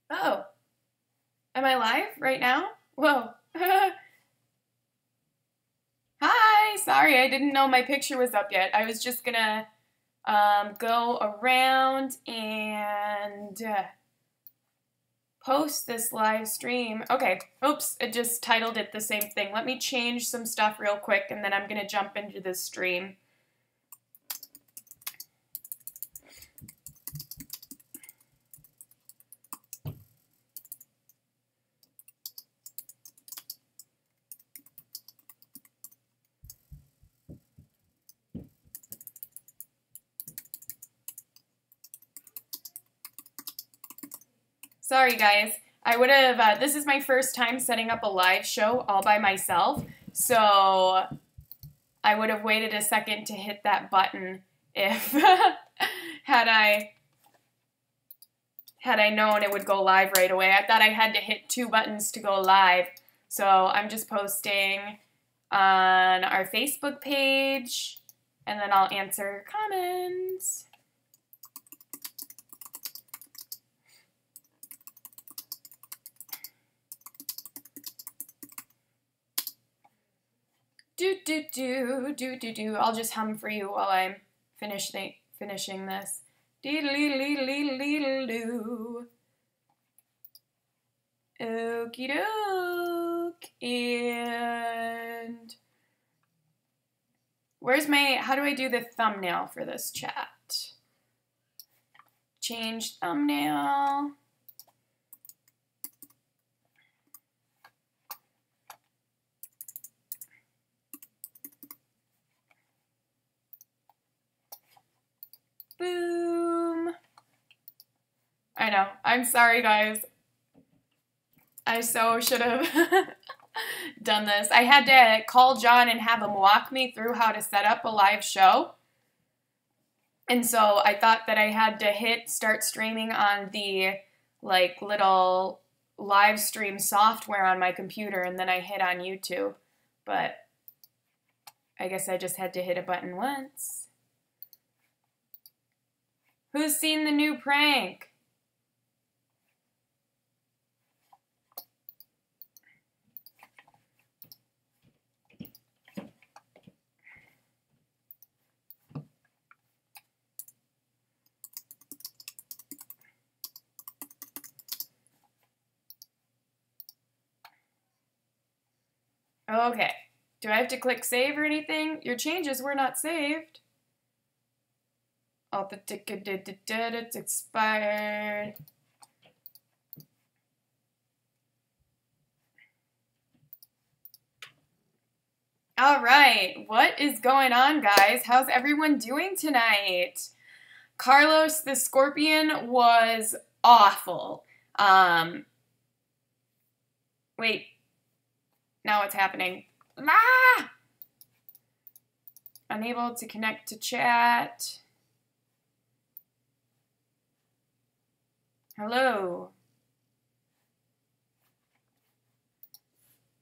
Oh, am I live right now? Whoa. Hi, sorry, I didn't know my picture was up yet. I was just gonna go around and post this live stream. Okay, oops, it just titled it the same thing. Let me change some stuff real quick and then I'm gonna jump into this stream. Sorry guys, I would have, this is my first time setting up a live show all by myself, so I would have waited a second to hit that button if, had I known it would go live right away. I thought I had to hit 2 buttons to go live, so I'm just posting on our Facebook page, and then I'll answer comments. Do. I'll just hum for you while I'm finishing this. Dee-dee-dee-dee-dee-dee-doo. Okie doke. And where's my, how do I do the thumbnail for this chat? Change thumbnail. Boom. I know. I'm sorry, guys. I so should have done this. I had to call John and have him walk me through how to set up a live show. And so I thought that I had to hit start streaming on the like little live stream software on my computer and then I hit on YouTube. But I guess I just had to hit a button once. Who's seen the new prank? Okay. Do I have to click save or anything? Your changes were not saved. Oh, the ticket, it's expired. All right, what is going on, guys? How's everyone doing tonight? Carlos the Scorpion was awful. Wait, now what's happening? Ah! Unable to connect to chat. Hello.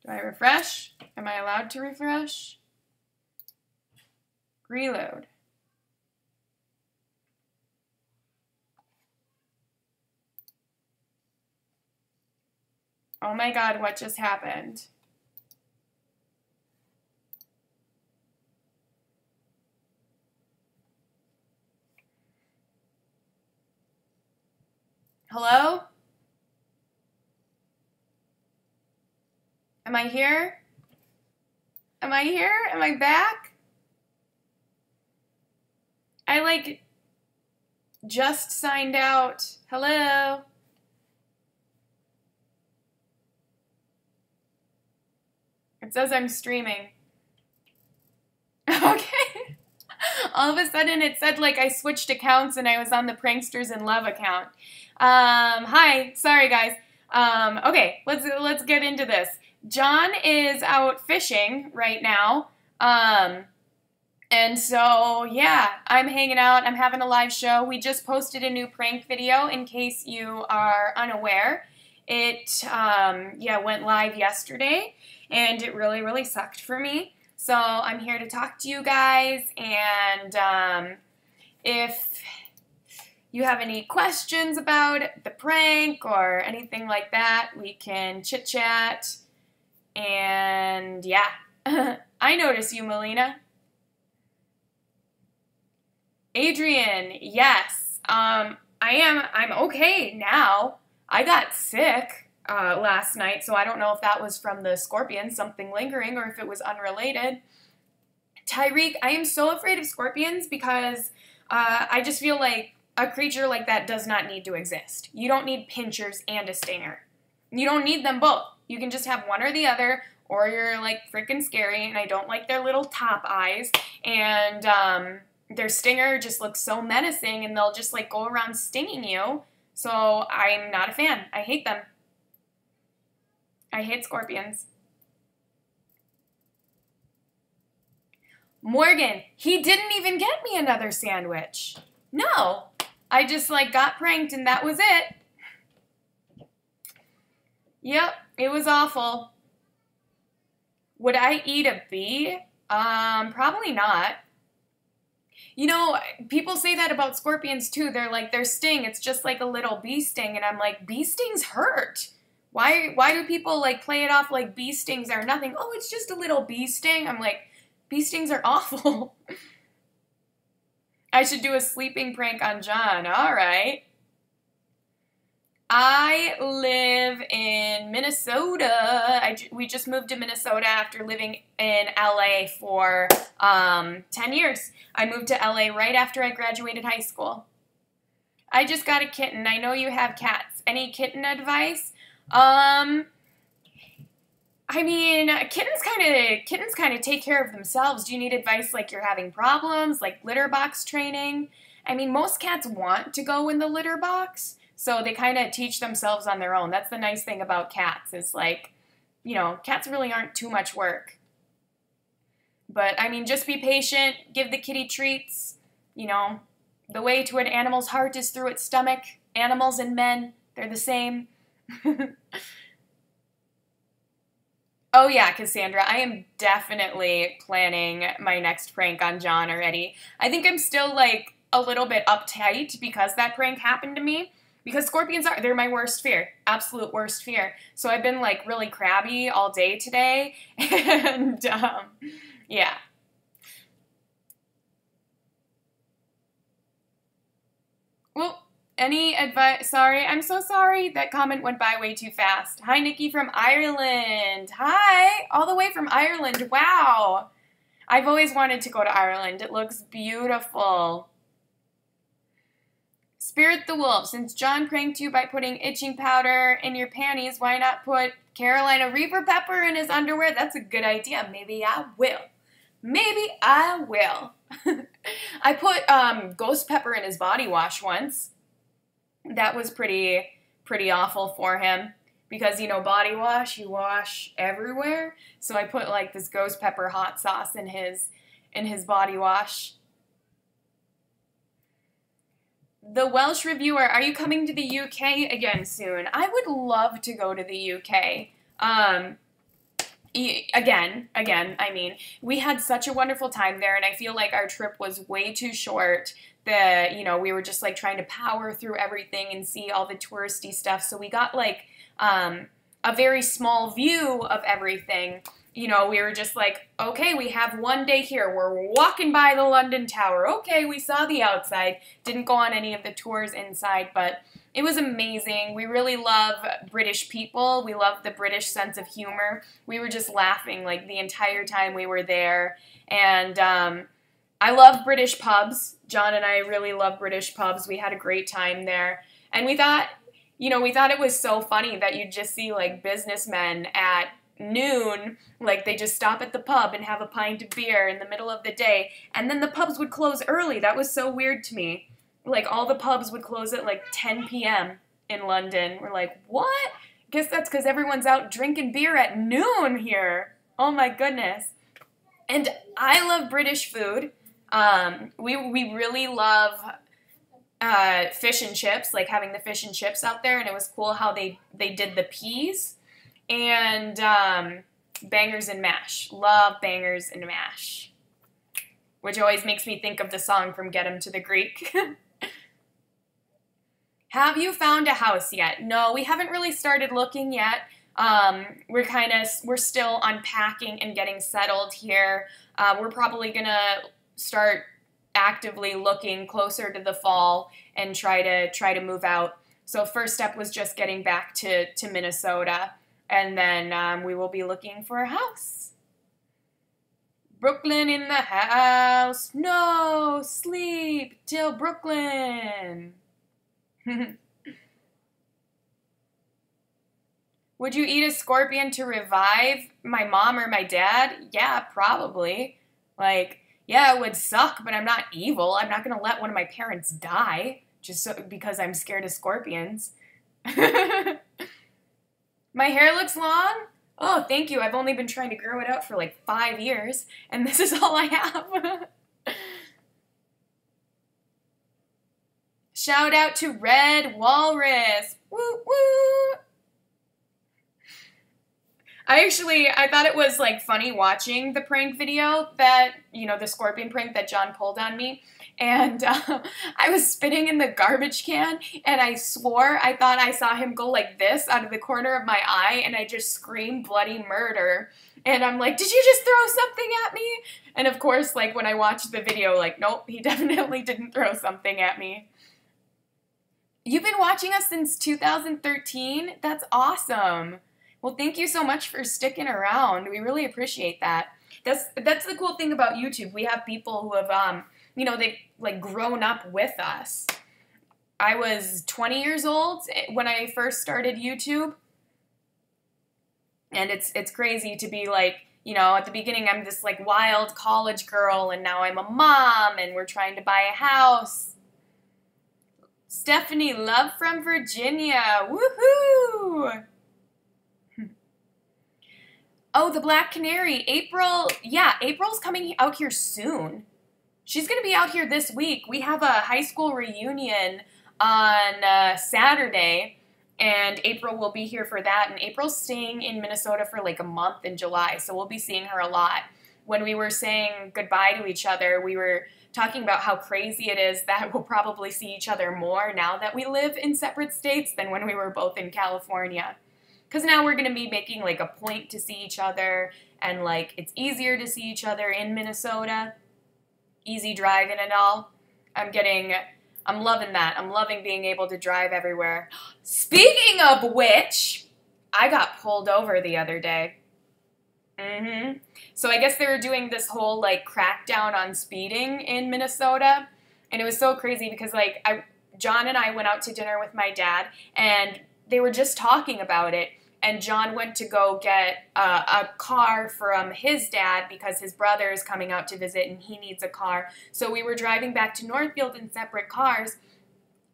Do I refresh? Am I allowed to refresh? Reload. Oh my God, what just happened? Hello? Am I here? Am I here? Am I back? I like just signed out. Hello? It says I'm streaming. Okay. All of a sudden it said like I switched accounts and I was on the Pranksters in Love account. Hi, sorry guys. Okay, let's get into this. John is out fishing right now. And so, yeah, I'm hanging out. I'm having a live show. We just posted a new prank video in case you are unaware. It, went live yesterday, and it really, really sucked for me. So I'm here to talk to you guys, and if you have any questions about the prank or anything like that, we can chit-chat. And, yeah, I notice you, Melina. Adrian, yes, I'm okay now. I got sick last night, so I don't know if that was from the scorpion, something lingering, or if it was unrelated. Tyreek, I am so afraid of scorpions because I just feel like a creature like that does not need to exist. You don't need pinchers and a stinger. You don't need them both. You can just have one or the other, or you're like freaking scary, and I don't like their little top eyes, and their stinger just looks so menacing, and they'll just like go around stinging you. So I'm not a fan. I hate them. I hate scorpions. Morgan, he didn't even get me another sandwich. No, I just like got pranked and that was it. Yep, it was awful. Would I eat a bee? Probably not. You know, people say that about scorpions too. They're like, their sting, it's just like a little bee sting. And I'm like, bee stings hurt. Why do people like play it off like bee stings are nothing? Oh, it's just a little bee sting. I'm like, bee stings are awful. I should do a sleeping prank on John. All right. I live in Minnesota. We just moved to Minnesota after living in LA for 10 years. I moved to LA right after I graduated high school. I just got a kitten. I know you have cats. Any kitten advice? I mean, kittens kind of take care of themselves. Do you need advice like you're having problems, like litter box training? I mean, most cats want to go in the litter box. So they kind of teach themselves on their own. That's the nice thing about cats is like, you know, cats really aren't too much work. But, I mean, just be patient. Give the kitty treats. You know, the way to an animal's heart is through its stomach. Animals and men, they're the same. Oh, yeah, Cassandra, I am definitely planning my next prank on John already. I think I'm still, like, a little bit uptight because that prank happened to me. Because scorpions they're my worst fear. Absolute worst fear. So I've been, like, really crabby all day today. And, yeah. Well, any advice? Sorry, I'm so sorry. That comment went by way too fast. Hi, Nikki from Ireland. Hi, all the way from Ireland. Wow. I've always wanted to go to Ireland. It looks beautiful. Spirit the Wolf, since John pranked you by putting itching powder in your panties, why not put Carolina Reaper pepper in his underwear? That's a good idea. Maybe I will. Maybe I will. I put ghost pepper in his body wash once. That was pretty awful for him because, you know, body wash, you wash everywhere. So I put like this ghost pepper hot sauce in his body wash. The Welsh reviewer, are you coming to the UK again soon? I would love to go to the UK. Again, I mean, we had such a wonderful time there, and I feel like our trip was way too short that, you know, we were just, like, trying to power through everything and see all the touristy stuff. So we got, like, a very small view of everything. You know, we were just like, okay, we have one day here. We're walking by the London Tower. Okay, we saw the outside. Didn't go on any of the tours inside, but it was amazing. We really love British people. We love the British sense of humor. We were just laughing, like, the entire time we were there. And I love British pubs. John and I really love British pubs. We had a great time there. And we thought, you know, we thought it was so funny that you'd just see, like, businessmen at noon, like they just stop at the pub and have a pint of beer in the middle of the day, and then the pubs would close early. That was so weird to me. Like all the pubs would close at like 10 p.m. in London. We're like, what? Guess that's because everyone's out drinking beer at noon here. Oh my goodness. And I love British food. We really love fish and chips, like having the fish and chips out there, and it was cool how they did the peas. And bangers and mash. Love bangers and mash. Which always makes me think of the song from Get 'Em to the Greek. Have you found a house yet? No, we haven't really started looking yet. We're still unpacking and getting settled here. We're probably gonna start actively looking closer to the fall and try to move out. So first step was just getting back to Minnesota. And then we will be looking for a house. Brooklyn in the house. No, sleep till Brooklyn. Would you eat a scorpion to revive my mom or my dad? Yeah, probably. Like, yeah, it would suck, but I'm not evil. I'm not going to let one of my parents die just because I'm scared of scorpions. My hair looks long? Oh, thank you. I've only been trying to grow it out for like 5 years, and this is all I have. Shout out to Red Walrus. Woo, woo. I thought it was like funny watching the prank video that, you know, the scorpion prank that John pulled on me. And I was spitting in the garbage can, and I swore I thought I saw him go like this out of the corner of my eye, and I just screamed bloody murder. And I'm like, did you just throw something at me? And of course, like when I watched the video, like, nope, he definitely didn't throw something at me. You've been watching us since 2013? That's awesome. Well, thank you so much for sticking around. We really appreciate that. That's the cool thing about YouTube. We have people who have, you know, they've like grown up with us. I was 20 years old when I first started YouTube. And it's crazy to be like, you know, at the beginning I'm this like wild college girl, and now I'm a mom and we're trying to buy a house. Stephanie, love from Virginia. Woohoo! Oh, the Black Canary. April, yeah, April's coming out here soon. She's going to be out here this week. We have a high school reunion on Saturday, and April will be here for that. And April's staying in Minnesota for like a month in July, so we'll be seeing her a lot. When we were saying goodbye to each other, we were talking about how crazy it is that we'll probably see each other more now that we live in separate states than when we were both in California. Because now we're going to be making like a point to see each other, and like it's easier to see each other in Minnesota. Easy driving and all. I'm loving that. I'm loving being able to drive everywhere. Speaking of which, I got pulled over the other day. So I guess they were doing this whole like crackdown on speeding in Minnesota, and it was so crazy because like John and I went out to dinner with my dad, and they were just talking about it. And John went to go get a car from his dad because his brother is coming out to visit and he needs a car. So we were driving back to Northfield in separate cars,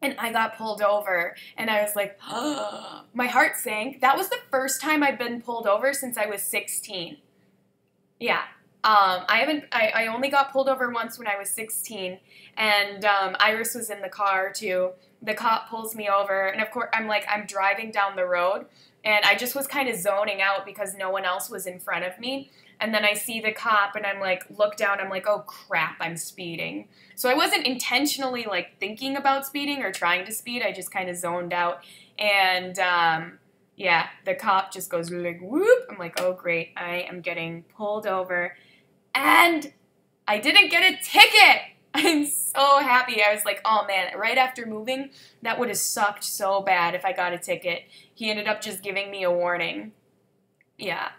and I got pulled over. And I was like, oh, my heart sank. That was the first time I've been pulled over since I was 16. Yeah. I only got pulled over once when I was 16, and Iris was in the car too. The cop pulls me over, and of course I'm driving down the road, and I just was kind of zoning out because no one else was in front of me. And then I see the cop, and I'm like, look down, I'm like, oh crap, I'm speeding. So I wasn't intentionally like thinking about speeding or trying to speed, I just kind of zoned out. And yeah, the cop just goes like, whoop. I'm like, oh great, I am getting pulled over. And I didn't get a ticket. I'm so happy. I was like, oh man, right after moving, that would have sucked so bad if I got a ticket. He ended up just giving me a warning. Yeah.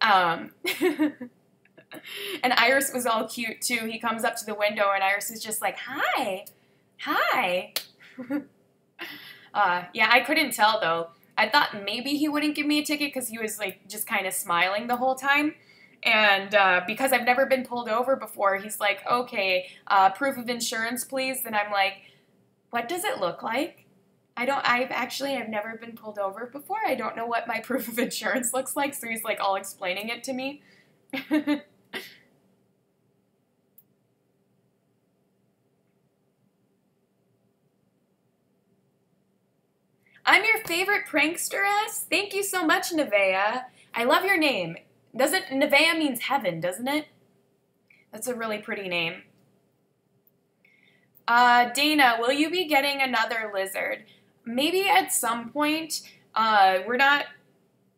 And Iris was all cute too. He comes up to the window and Iris is just like, hi. Hi. Yeah, I couldn't tell though. I thought maybe he wouldn't give me a ticket because he was like just kind of smiling the whole time. And because I've never been pulled over before, he's like, okay, proof of insurance, please. And I'm like, what does it look like? I've never been pulled over before. I don't know what my proof of insurance looks like. So he's like all explaining it to me. I'm your favorite pranksteress. Thank you so much, Nevaeh. I love your name. Nevaeh means heaven, doesn't it? That's a really pretty name. Dana, will you be getting another lizard? Maybe at some point. We're not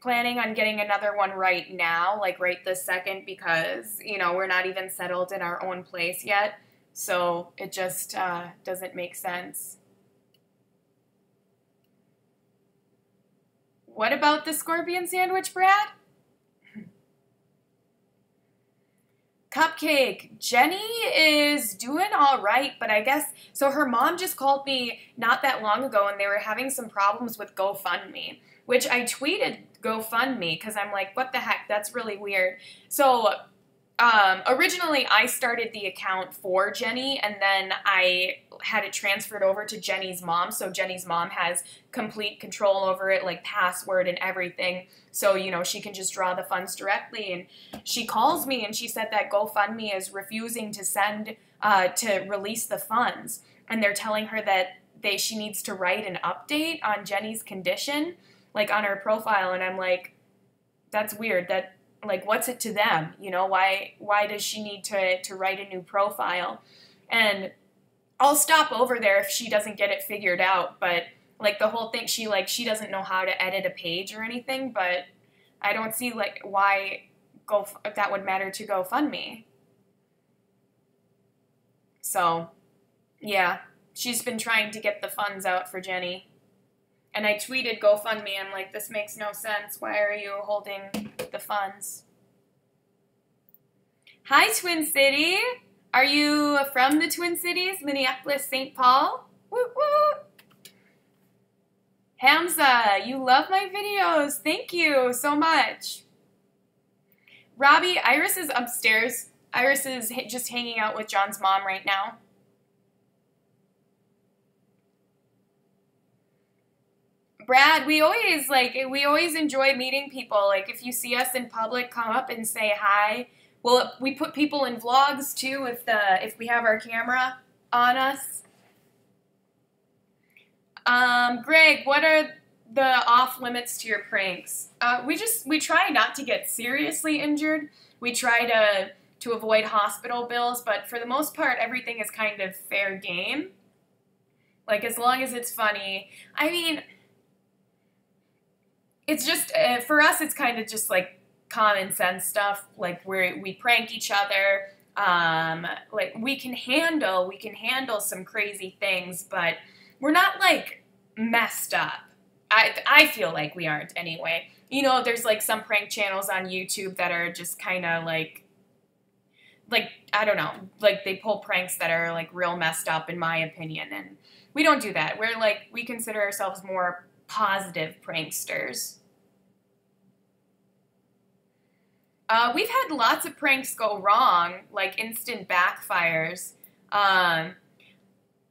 planning on getting another one right now, like right this second, because, you know, we're not even settled in our own place yet. So it just doesn't make sense. What about the scorpion sandwich, Brad? Cupcake. Jenny is doing all right, but I guess, so her mom just called me not that long ago and they were having some problems with GoFundMe, which I tweeted GoFundMe because I'm like, what the heck, that's really weird. So originally I started the account for Jenny and then I had it transferred over to Jenny's mom. So Jenny's mom has complete control over it, like password and everything. So, you know, she can just draw the funds directly. And she calls me and she said that GoFundMe is refusing to send, to release the funds. And they're telling her that she needs to write an update on Jenny's condition, like on her profile. And I'm like, that's weird. That, like, what's it to them? You know, why does she need to write a new profile? And I'll stop over there if she doesn't get it figured out. But like the whole thing, she doesn't know how to edit a page or anything, but I don't see like why that would matter to GoFundMe. So, yeah, she's been trying to get the funds out for Jenny. And I tweeted GoFundMe, I'm like, this makes no sense. Why are you holding the funds? Hi, Twin City. Are you from the Twin Cities, Minneapolis, St. Paul? Woo woo! Hamza, you love my videos. Thank you so much. Robbie, Iris is upstairs. Iris is just hanging out with John's mom right now. Brad, we always enjoy meeting people. Like, if you see us in public, come up and say hi. Well, we put people in vlogs too if we have our camera on us. Greg, what are the off limits to your pranks? We try not to get seriously injured. We try to avoid hospital bills, but for the most part, everything is kind of fair game. Like, as long as it's funny. I mean, it's just, for us, it's kind of just like common sense stuff. Like, we prank each other. Like, we can handle some crazy things, but we're not, like, messed up. I feel like we aren't anyway. You know, there's, like, some prank channels on YouTube that are just kind of, like, I don't know. Like, they pull pranks that are, like, real messed up, in my opinion. And we don't do that. We're, like, we consider ourselves more positive pranksters. We've had lots of pranks go wrong, like instant backfires. I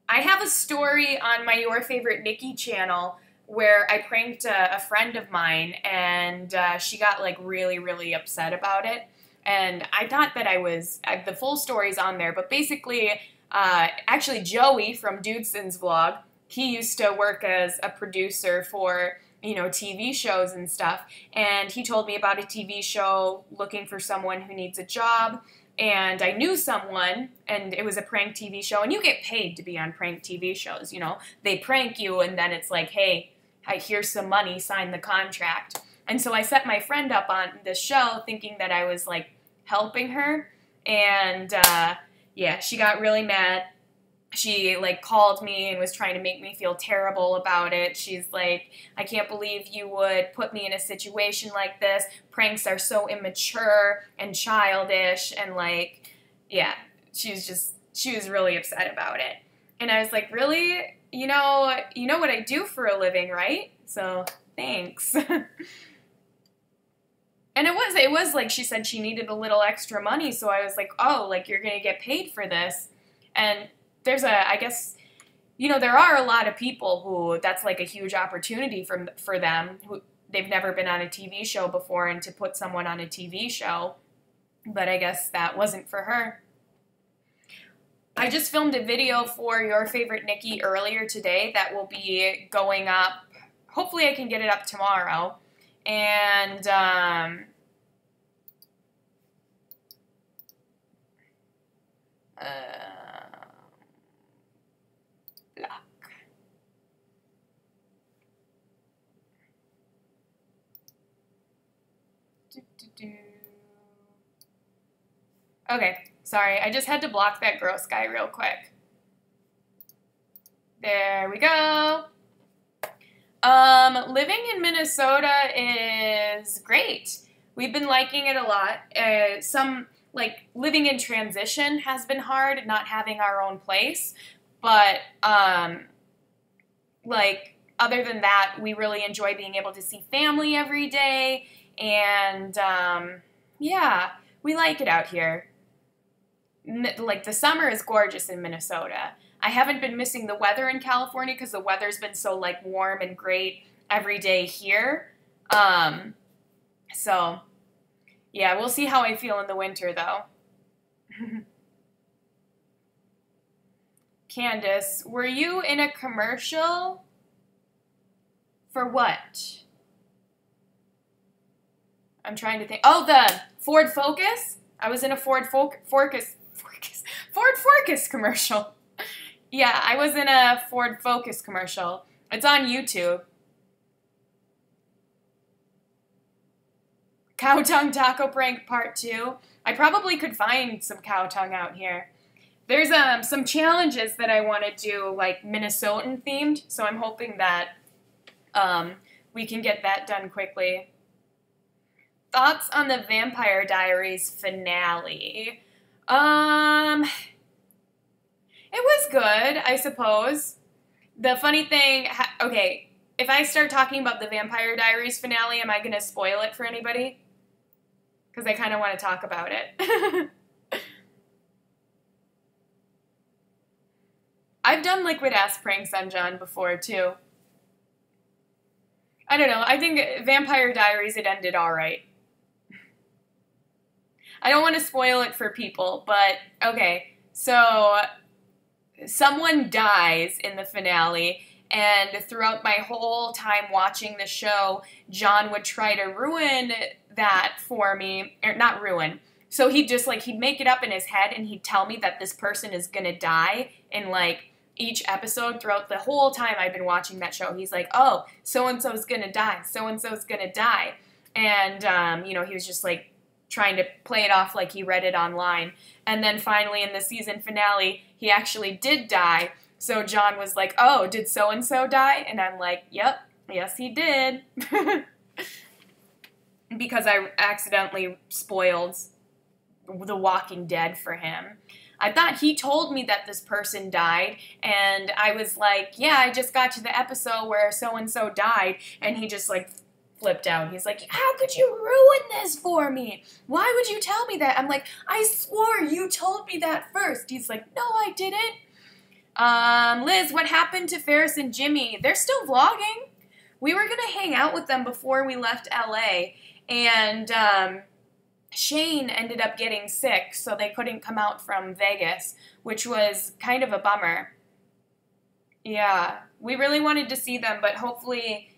have a story on my Your Favorite Nikki channel where I pranked a friend of mine, and she got like really, really upset about it. And I thought that the full story's on there, but basically, actually Joey from Dudeson's vlog, he used to work as a producer for, you know, TV shows and stuff, and he told me about a TV show looking for someone who needs a job, and I knew someone, and it was a prank TV show, and you get paid to be on prank TV shows, you know. They prank you, and then it's like, hey, here's some money, sign the contract. And so I set my friend up on this show thinking that I was, like, helping her, and, yeah, she got really mad. She, like, called me and was trying to make me feel terrible about it. She's like, I can't believe you would put me in a situation like this. Pranks are so immature and childish. And, like, yeah, she was really upset about it. And I was like, really? You know what I do for a living, right? So, thanks. And it was like she said she needed a little extra money, so I was like, oh, like you're going to get paid for this. And I guess, there are a lot of people who that's like a huge opportunity for them who they've never been on a TV show before and to put someone on a TV show. But I guess that wasn't for her. I just filmed a video for Your Favorite Nikki earlier today that will be going up. Hopefully I can get it up tomorrow. And block. Okay, sorry, I just had to block that gross guy real quick. There we go. Living in Minnesota is great. We've been liking it a lot. Living in transition has been hard, not having our own place. But, other than that, we really enjoy being able to see family every day. And, yeah, we like it out here. The summer is gorgeous in Minnesota. I haven't been missing the weather in California because the weather's been so, warm and great every day here. So, yeah, we'll see how I feel in the winter, though. Candace, were you in a commercial? For what? I'm trying to think. Oh, the Ford Focus? I was in a Ford Focus commercial. Yeah, I was in a Ford Focus commercial. It's on YouTube. Cow tongue taco prank part 2. I probably could find some cow tongue out here. There's some challenges that I want to do, Minnesotan themed, so I'm hoping that we can get that done quickly. Thoughts on the Vampire Diaries finale? It was good, I suppose. The funny thing, okay, if I start talking about the Vampire Diaries finale, am I going to spoil it for anybody? Because I kind of want to talk about it. I've done liquid-ass pranks on John before, too. I don't know, I think Vampire Diaries, it ended all right. I don't want to spoil it for people, but, okay, so someone dies in the finale, and throughout my whole time watching the show, John would try to ruin that for me, or not ruin. So he'd make it up in his head, and he'd tell me that this person is gonna die in, each episode throughout the whole time I've been watching that show. He's like, oh, so-and-so's gonna die, so-and-so's gonna die. And, he was just, trying to play it off like he read it online. And then finally in the season finale, he actually did die. So John was like, oh, did so-and-so die? And I'm like, yep, yes he did. Because I accidentally spoiled The Walking Dead for him. I thought he told me that this person died, and I was like, yeah, I just got to the episode where so-and-so died, and he just, flipped out. He's like, how could you ruin this for me? Why would you tell me that? I'm like, I swore you told me that first. He's like, no, I didn't. Liz, what happened to Ferris and Jimmy? They're still vlogging. We were going to hang out with them before we left LA, and Shane ended up getting sick, so they couldn't come out from Vegas, which was kind of a bummer. Yeah, we really wanted to see them, but hopefully,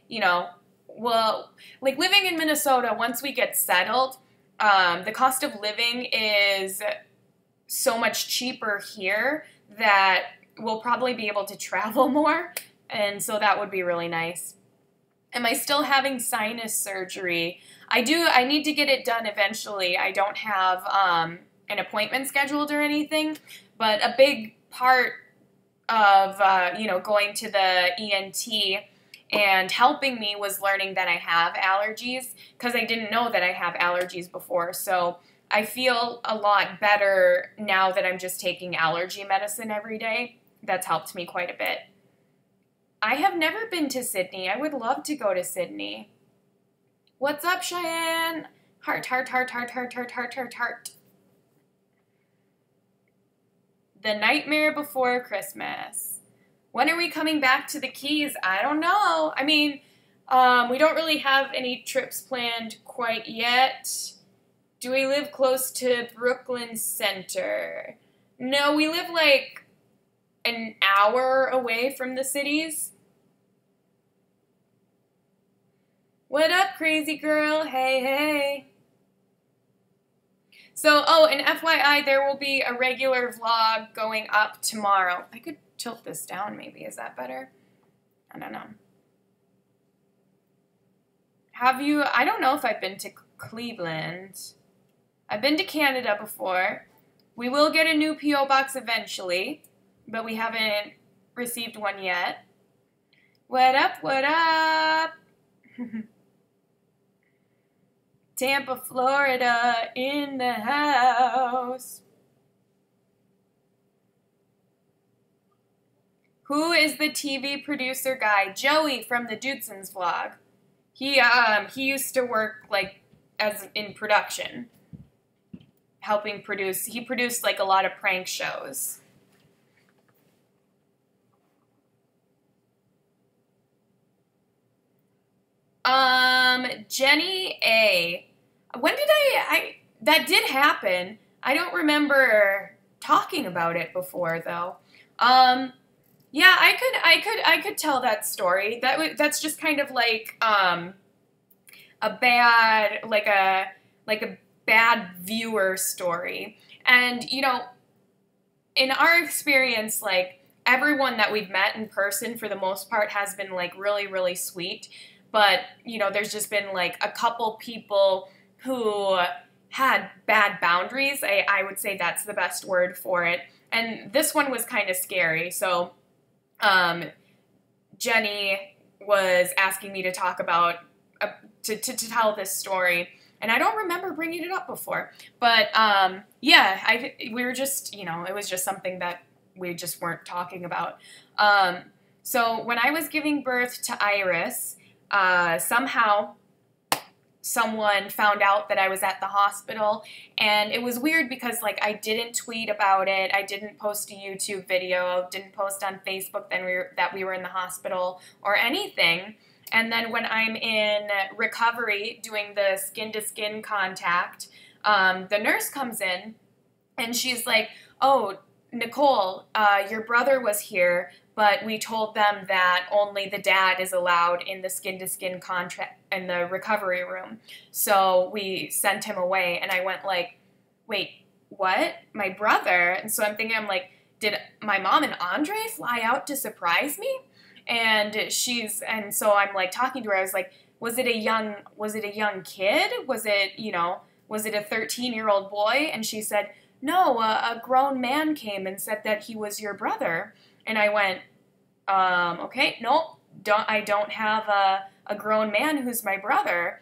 well, living in Minnesota, once we get settled, the cost of living is so much cheaper here that we'll probably be able to travel more, and so that would be really nice. Am I still having sinus surgery? I need to get it done eventually. I don't have an appointment scheduled or anything, but a big part of, going to the ENT and helping me was learning that I have allergies, because I didn't know that I have allergies before. So I feel a lot better now that I'm just taking allergy medicine every day. That's helped me quite a bit. I have never been to Sydney. I would love to go to Sydney. What's up, Cheyenne? Heart, heart, heart, heart, heart, heart, heart, heart, heart. The Nightmare Before Christmas. When are we coming back to the Keys? I don't know. I mean, we don't really have any trips planned quite yet. Do we live close to Brooklyn Center? No, we live like an hour away from the cities. What up, crazy girl? Hey, hey. So, oh, and FYI, there will be a regular vlog going up tomorrow. I could tilt this down, maybe. Is that better? I don't know. Have you... I don't know if I've been to Cleveland. I've been to Canada before. We will get a new P.O. box eventually, but we haven't received one yet. What up, what up? Tampa, Florida, in the house. Who is the TV producer guy? Joey from the Dudesons vlog. He used to work like as in production, helping produce. He produced like a lot of prank shows. Jenny A. When did that did happen. I don't remember talking about it before though. Yeah, I could tell that story. That's just kind of like a bad viewer story. And you know, in our experience, like everyone that we've met in person for the most part has been like really, really sweet. But, you know, there's just been, like, a couple people who had bad boundaries. I would say that's the best word for it. And this one was kind of scary. So, Jenny was asking me to talk about, to tell this story. And I don't remember bringing it up before. But, yeah, we were just, you know, it was just something that we just weren't talking about. So, when I was giving birth to Iris... somehow someone found out that I was at the hospital, and it was weird because like I didn't tweet about it, I didn't post a YouTube video, didn't post on Facebook that we were in the hospital or anything. And then when I'm in recovery doing the skin-to-skin contact, the nurse comes in and she's like, "Oh, Nicole, your brother was here, but we told them that only the dad is allowed in the skin-to-skin contract in the recovery room. So we sent him away." And I went like, "Wait, what? My brother?" And so I'm thinking, I'm like, did my mom and Andre fly out to surprise me? And so I'm like talking to her. I was like, was it a young kid? Was it, you know, was it a 13-year-old boy? And she said, "No, a grown man came and said that he was your brother." And I went, okay, nope, I don't have a grown man who's my brother.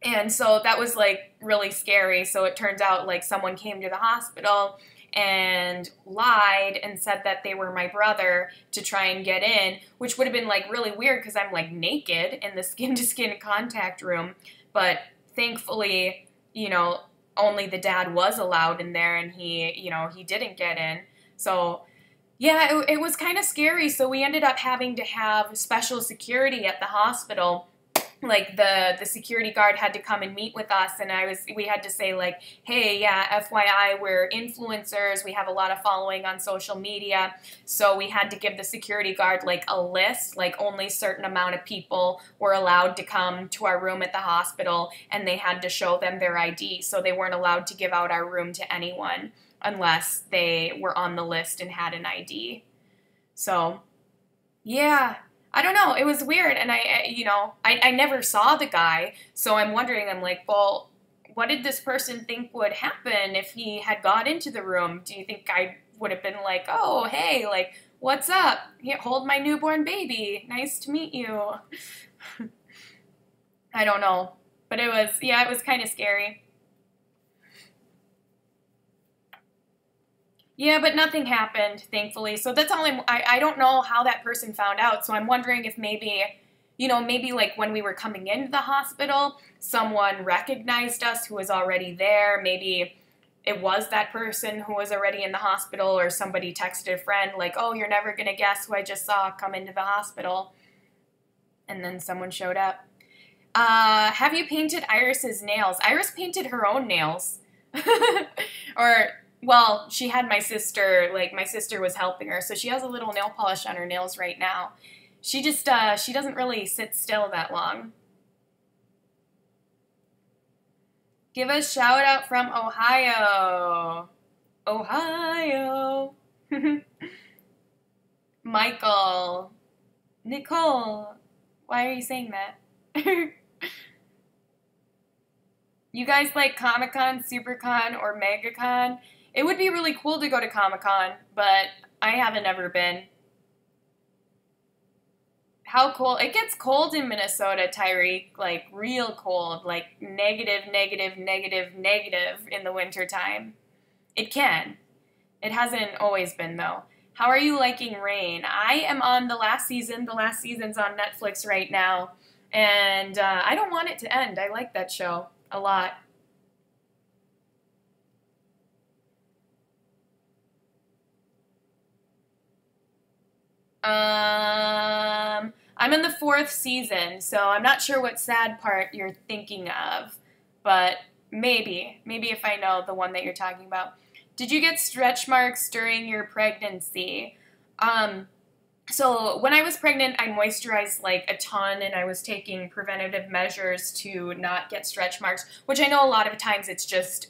And so that was like really scary. So it turns out like someone came to the hospital and lied and said that they were my brother to try and get in, which would have been like really weird because I'm like naked in the skin-to-skin contact room. But thankfully, you know, only the dad was allowed in there, and he didn't get in. So yeah, it was kind of scary. So we ended up having to have special security at the hospital. Like the security guard had to come and meet with us, and we had to say like, "Hey, yeah, FYI, we're influencers. We have a lot of following on social media." So we had to give the security guard like a list, like only a certain amount of people were allowed to come to our room at the hospital, and they had to show them their ID. So they weren't allowed to give out our room to anyone unless they were on the list and had an ID. So, yeah. I don't know. It was weird, and I never saw the guy, so I'm wondering, I'm like, well, what did this person think would happen if he had got into the room? Do you think I would have been like, "Oh, hey, like, what's up? Here, hold my newborn baby. Nice to meet you." I don't know, but it was kind of scary. Yeah, but nothing happened, thankfully. So that's all I don't know how that person found out. So I'm wondering if maybe, you know, maybe like when we were coming into the hospital, someone recognized us who was already there. Maybe it was that person who was already in the hospital, or somebody texted a friend like, oh, you're never going to guess who I just saw come into the hospital. And then someone showed up. Have you painted Iris's nails? Iris painted her own nails. Or, well, she had my sister, like my sister was helping her, so she has a little nail polish on her nails right now. She just, she doesn't really sit still that long. Give a shout out from Ohio. Ohio. Michael. Nicole. Why are you saying that? You guys like Comic-Con, SuperCon, or MegaCon? It would be really cool to go to Comic-Con, but I haven't ever been. How cold? It gets cold in Minnesota, Tyreek. Like, real cold. Like, negative, negative, negative, negative in the wintertime. It can. It hasn't always been, though. How are you liking Rain? I am on the last season. The last season's on Netflix right now. And I don't want it to end. I like that show a lot. I'm in the 4th season, so I'm not sure what sad part you're thinking of, but maybe if I know the one that you're talking about. Did you get stretch marks during your pregnancy? So when I was pregnant, I moisturized like a ton, and I was taking preventative measures to not get stretch marks, which I know a lot of times it's just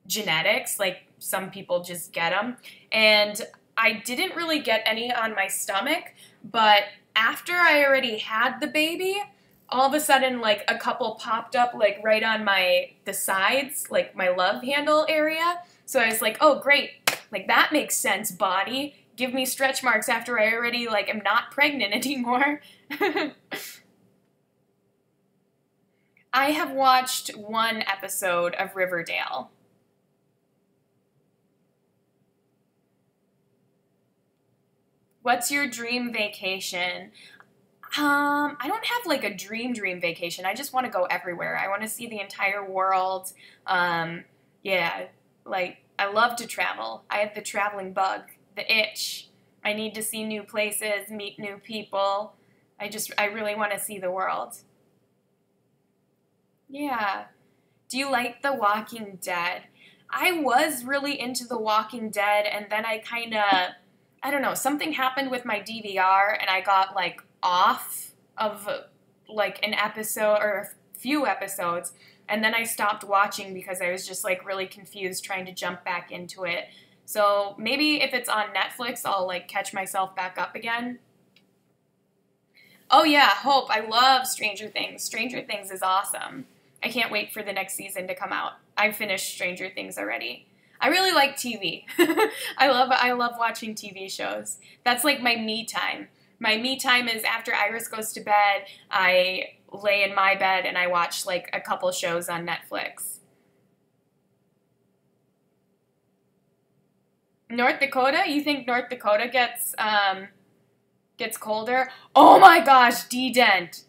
genetics, like some people just get them. And I didn't really get any on my stomach, but after I already had the baby, all of a sudden like a couple popped up like right on the sides, like my love handle area. So I was like, oh great, like that makes sense, body. Give me stretch marks after I already like am not pregnant anymore. I have watched 1 episode of Riverdale. What's your dream vacation? I don't have like a dream vacation. I just want to go everywhere. I want to see the entire world. Yeah, like I love to travel. I have the traveling bug, the itch. I need to see new places, meet new people. I really want to see the world. Yeah. Do you like The Walking Dead? I was really into The Walking Dead, and then I kind of, I don't know, something happened with my DVR, and I got like off of like an episode or a few episodes, and then I stopped watching because I was just like really confused trying to jump back into it. So maybe if it's on Netflix, I'll like catch myself back up again. Oh yeah, Hope. I love Stranger Things. Stranger Things is awesome. I can't wait for the next season to come out. I finished Stranger Things already. I really like TV. I love watching TV shows. That's like my me time. My me time is after Iris goes to bed, I lay in my bed and I watch like a couple shows on Netflix. North Dakota? You think North Dakota gets colder? Oh my gosh, D-Dent.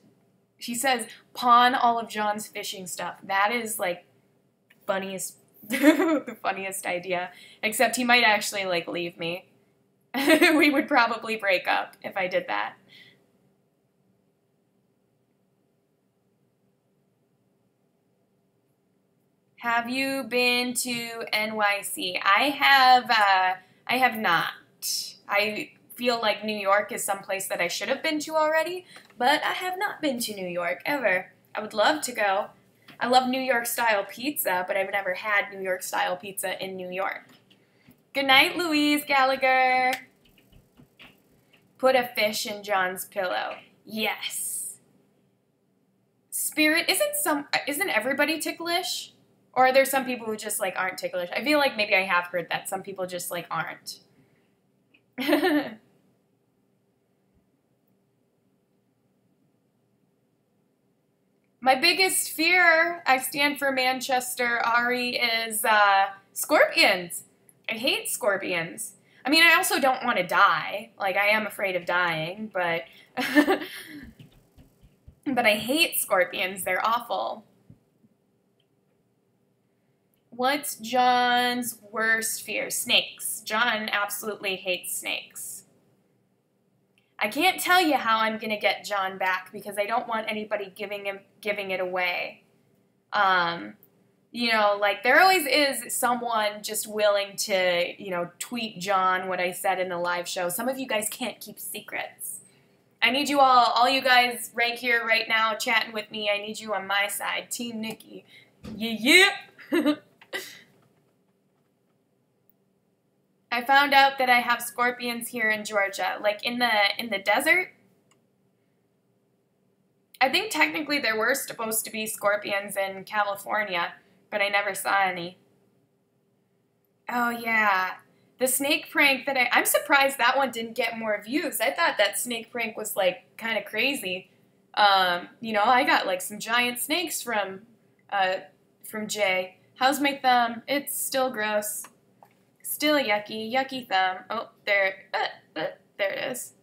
She says, pawn all of John's fishing stuff. That is like funniest, the funniest idea. Except he might actually like leave me. We would probably break up if I did that. Have you been to NYC? I have not. I feel like New York is someplace that I should have been to already, but I have not been to New York ever. I would love to go. I love New York style pizza, but I've never had New York style pizza in New York. Good night, Louise Gallagher. Put a fish in John's pillow. Yes. Spirit, isn't everybody ticklish? Or are there some people who just like aren't ticklish? I feel like maybe I have heard that some people just like aren't. My biggest fear, I stand for Manchester, Ari, is scorpions. I hate scorpions. I mean, I also don't want to die. Like, I am afraid of dying, but... but I hate scorpions. They're awful. What's John's worst fear? Snakes. John absolutely hates snakes. I can't tell you how I'm going to get John back because I don't want anybody giving it away. You know, like, there always is someone just willing to, you know, tweet John what I said in the live show. Some of you guys can't keep secrets. I need you all you guys right here, right now, chatting with me, I need you on my side. Team Nikki. Yeah, yeah. I found out that I have scorpions here in Georgia, like in the desert. I think technically there were supposed to be scorpions in California, but I never saw any. Oh yeah, the snake prank that I'm surprised that one didn't get more views. I thought that snake prank was like kind of crazy. You know, I got like some giant snakes from Jay. How's my thumb? It's still gross. Still yucky, yucky thumb. Oh, there it is.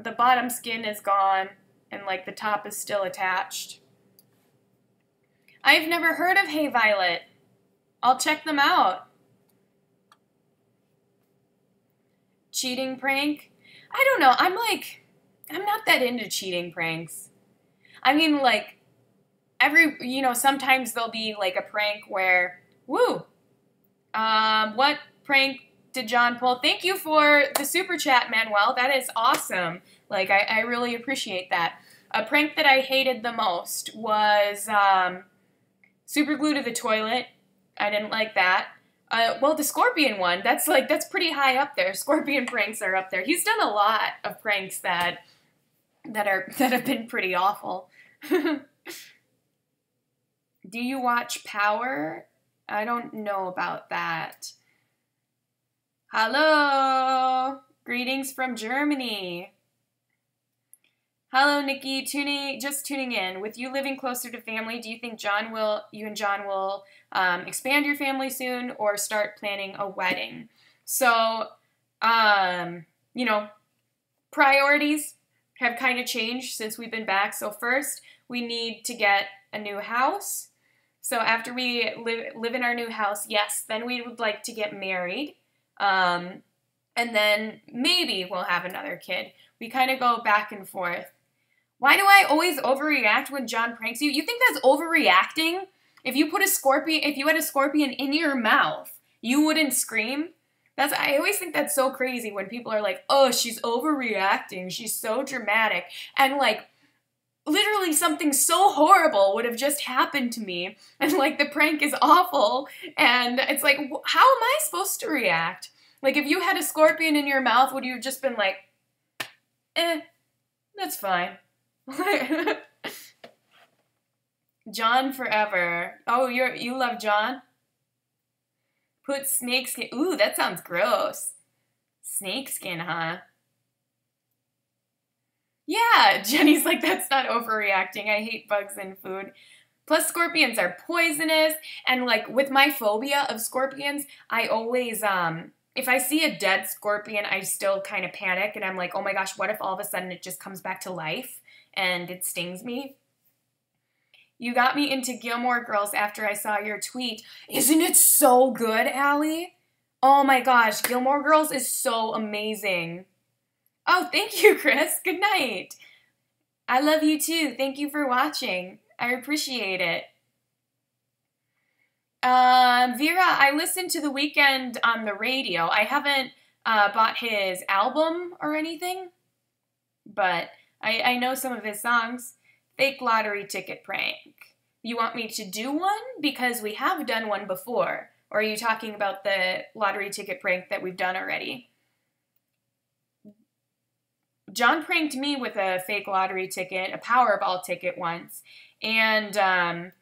The bottom skin is gone, and like the top is still attached. I've never heard of Hey Violet. I'll check them out. Cheating prank? I don't know. I'm not that into cheating pranks. I mean, like, you know, sometimes there'll be like a prank where, woo, what prank did John pull? Thank you for the super chat, Manuel. That is awesome. Like, I really appreciate that. A prank that I hated the most was super glue to the toilet. I didn't like that. Well, the scorpion one, that's pretty high up there. Scorpion pranks are up there. He's done a lot of pranks that have been pretty awful. Do you watch Power? I don't know about that. Hello. Greetings from Germany. Hello, Nikki. Just tuning in. With you living closer to family, do you think you and John will expand your family soon or start planning a wedding? So, you know, priorities have kind of changed since we've been back. So first, we need to get a new house. So after we live in our new house, yes, then we would like to get married. And then maybe we'll have another kid. We kind of go back and forth. Why do I always overreact when John pranks you? You think that's overreacting? If you had a scorpion in your mouth, you wouldn't scream? I always think that's so crazy when people are like, oh, she's overreacting. She's so dramatic. And like, literally something so horrible would have just happened to me, and like the prank is awful, and it's like, how am I supposed to react? Like, if you had a scorpion in your mouth, would you have just been like, that's fine. John forever. Oh, you love John? Put snake skin. Ooh, that sounds gross. Snake skin, huh? Yeah, Jenny's like, that's not overreacting. I hate bugs in food. Plus, scorpions are poisonous. And, like, with my phobia of scorpions, I always, if I see a dead scorpion, I still kind of panic. And I'm like, oh my gosh, what if all of a sudden it just comes back to life and it stings me? You got me into Gilmore Girls after I saw your tweet. Isn't it so good, Allie? Oh my gosh, Gilmore Girls is so amazing. Oh, thank you, Chris. Good night. I love you too. Thank you for watching. I appreciate it. Vera, I listened to The Weeknd on the radio. I haven't bought his album or anything, but I know some of his songs. Fake lottery ticket prank. You want me to do one? Because we have done one before. Or are you talking about the lottery ticket prank that we've done already? John pranked me with a fake lottery ticket, a Powerball ticket once, and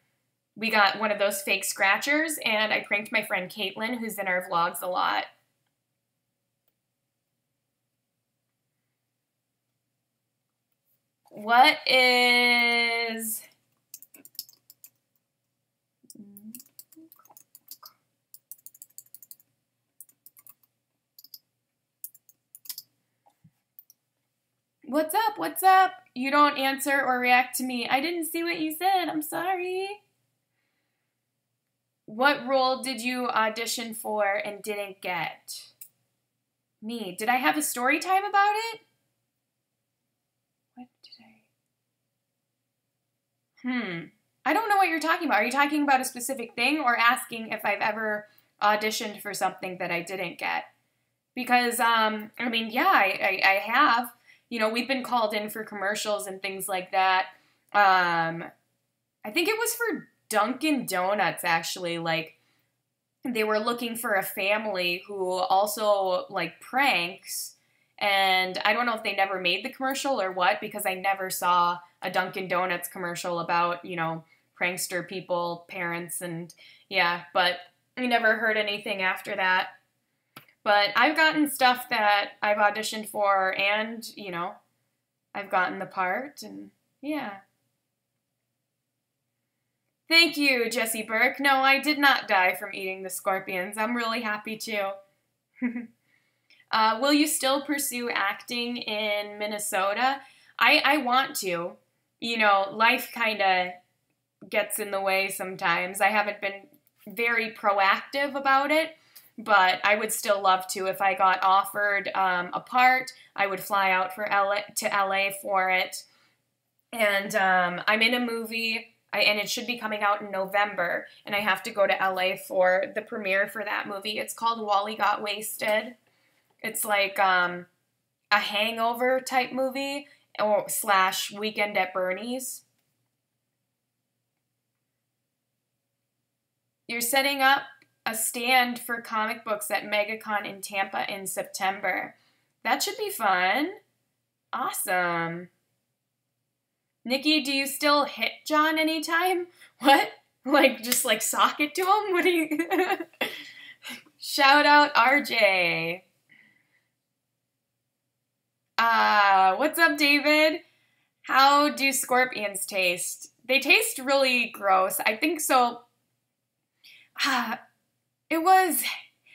we got one of those fake scratchers, and I pranked my friend Caitlin, who's in our vlogs a lot. What is... What's up? What's up? You don't answer or react to me. I didn't see what you said. I'm sorry. What role did you audition for and didn't get? Me. Did I have a story time about it? What did I... I don't know what you're talking about. Are you talking about a specific thing or asking if I've ever auditioned for something that I didn't get? Because, I mean, yeah, I have. You know, we've been called in for commercials and things like that. I think it was for Dunkin' Donuts, actually. Like, they were looking for a family who also, like, pranks. And I don't know if they never made the commercial or what, because I never saw a Dunkin' Donuts commercial about, you know, prankster people, parents, and yeah. But I never heard anything after that. But I've gotten stuff that I've auditioned for and, you know, I've gotten the part, and yeah. Thank you, Jesse Burke. No, I did not die from eating the scorpions. I'm really happy too. Will you still pursue acting in Minnesota? I want to. You know, life kind of gets in the way sometimes. I haven't been very proactive about it, but I would still love to. If I got offered a part, I would fly out to LA for it. And I'm in a movie, and it should be coming out in November, and I have to go to LA for the premiere for that movie. It's called Wally Got Wasted. It's like a hangover type movie or / Weekend at Bernie's. You're setting up a stand for comic books at MegaCon in Tampa in September. That should be fun. Awesome. Nikki, do you still hit John anytime? What? Like, just like sock it to him? What do you... Shout out RJ. What's up, David? How do scorpions taste? They taste really gross. I think so. It was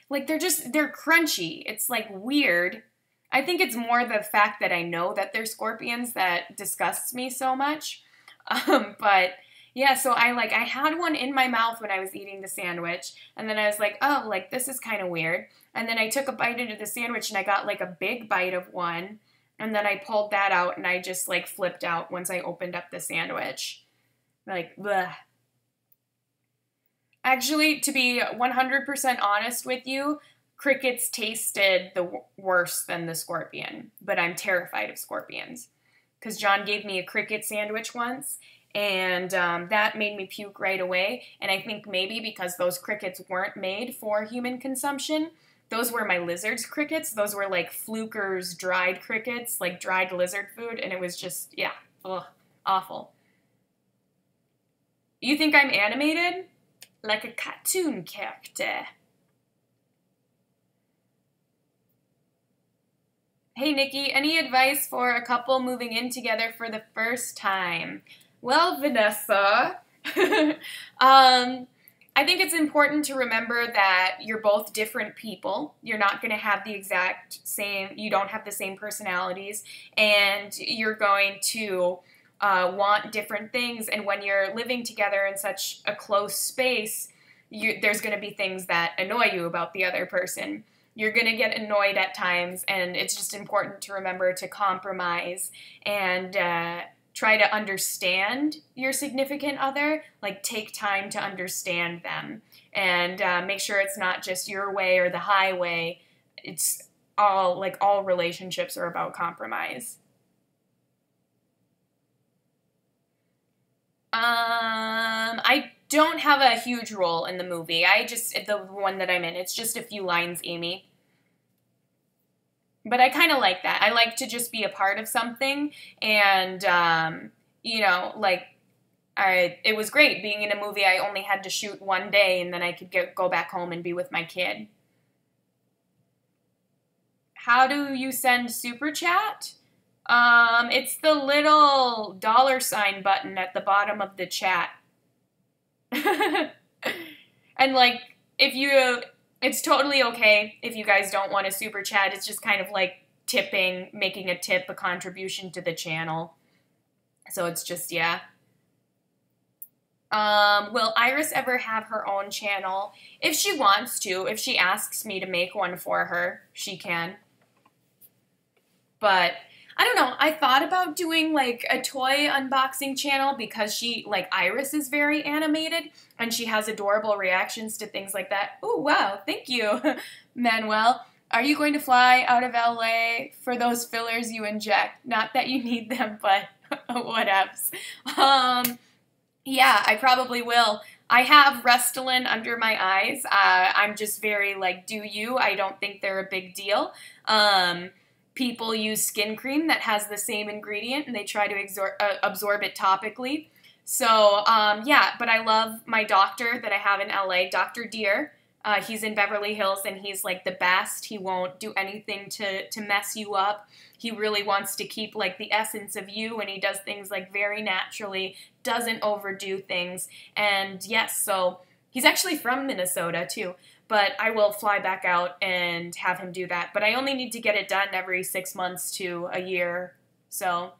like they're crunchy. It's like weird. I think it's more the fact that I know that they're scorpions that disgusts me so much. But yeah, so I had one in my mouth when I was eating the sandwich, and then I was like, oh, like this is kind of weird. And then I took a bite into the sandwich and I got like a big bite of one, and then I pulled that out and I just like flipped out once I opened up the sandwich. Like, bleh. Actually, to be 100% honest with you, crickets tasted worse than the scorpion, but I'm terrified of scorpions. Because John gave me a cricket sandwich once, and that made me puke right away. And I think maybe because those crickets weren't made for human consumption, those were my lizard's crickets. Those were like Fluker's dried crickets, like dried lizard food, and it was just, yeah, ugh, awful. You think I'm animated? Like a cartoon character. Hey, Nikki, any advice for a couple moving in together for the first time? Well, Vanessa, I think it's important to remember that you're both different people. You're not going to have the exact same, you don't have the same personalities, and you're going to want different things. And when you're living together in such a close space, there's going to be things that annoy you about the other person. You're going to get annoyed at times, and it's just important to remember to compromise and try to understand your significant other. Like, take time to understand them, and make sure it's not just your way or the highway. It's all relationships are about compromise. I don't have a huge role in the movie. The one that I'm in, it's just a few lines, Amy. But I kind of like that. I like to just be a part of something, and, you know, like, it was great being in a movie. I only had to shoot one day, and then I could go back home and be with my kid. How do you send Super Chat? It's the little $ button at the bottom of the chat. And it's totally okay if you guys don't want a Super Chat. It's just kind of like making a tip, a contribution to the channel. So it's just, yeah. Will Iris ever have her own channel? If she wants to, if she asks me to make one for her, she can. But I don't know. I thought about doing like a toy unboxing channel because she, like, Iris is very animated and she has adorable reactions to things like that. Oh, wow. Thank you, Manuel. Are you going to fly out of LA for those fillers you inject? Not that you need them, but whatevs. Yeah, I probably will. I have Restylane under my eyes. I'm just very, like, do you? I don't think they're a big deal. People use skin cream that has the same ingredient, and they try to absorb it topically. So, yeah, but I love my doctor that I have in LA, Dr. Deer. He's in Beverly Hills, and he's, like, the best. He won't do anything to mess you up. He really wants to keep, like, the essence of you, and he does things, like, very naturally, doesn't overdo things. And, yes, so he's actually from Minnesota, too. But I will fly back out and have him do that. But I only need to get it done every 6 months to a year. So